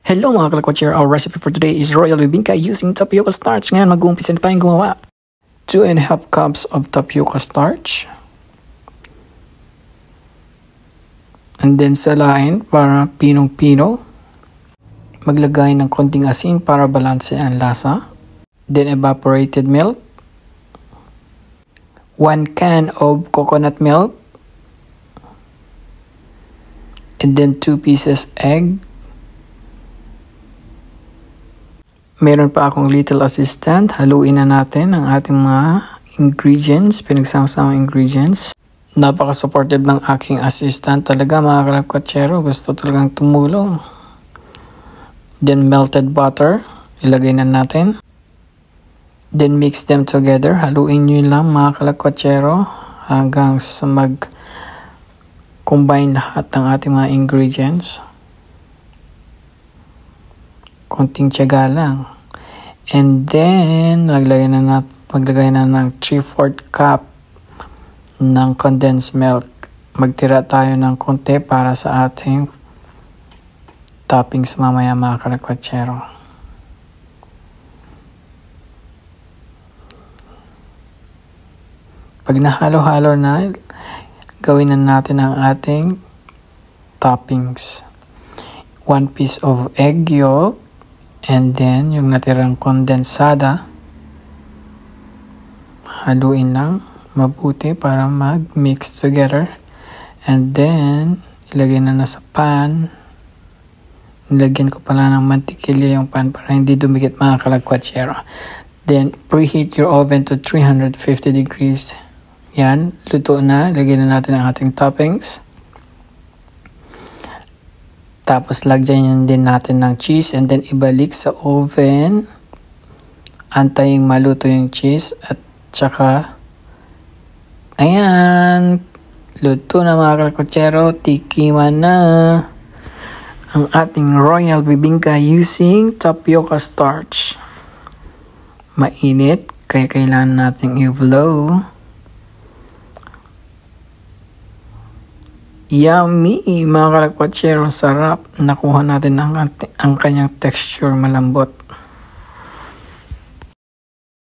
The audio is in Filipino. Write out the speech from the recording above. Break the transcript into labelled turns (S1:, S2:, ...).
S1: Hello mga kalakwatsyer, our recipe for today is royal bibingka using tapioca starch. Ngayon mag-uumpisa na tayong gumawa. 2½ cups of tapioca starch. And then salain para pinong-pino. Maglagay ng konting asin para balanse ang lasa. Then evaporated milk. 1 can of coconut milk. And then 2 pieces egg. Meron pa akong little assistant. Haluin na natin ang ating mga ingredients, pinagsama-sama ingredients. Napaka-supportive ng aking assistant talaga mga kalakwatsero. Gusto talagang tumulong. Then melted butter, ilagay na natin. Then mix them together. Haluin nyo lang mga kalakwatsero hanggang sa mag-combine lahat ng ating mga ingredients. Konting tiyaga lang. And then, maglagay na ng 3/4 cup ng condensed milk. Magtira tayo ng konti para sa ating toppings mamaya mga kalakwatsero. Pag nahalo-halo na, gawin na natin ang ating toppings. 1 piece of egg yolk. And then, yung natirang kondensada, haluin lang mabuti para mag-mix together. And then, ilagay na sa pan. Nilagyan ko pala ng mantikilya yung pan para hindi dumikit mga kalakwatsero. Then, preheat your oven to 350 degrees. Yan, luto na. Ilagay na natin ang ating toppings. Tapos lagyan din natin ng cheese and then ibalik sa oven. Antayin maluto yung cheese at saka ayan, luto na mga kalakwatsero. Tikiman na ang ating royal bibingka using tapioca starch. Mainit kaya kailangan nating i-blow. Yummy! Mga kalakwatsero, sarap. Nakuha natin ang kanyang texture malambot.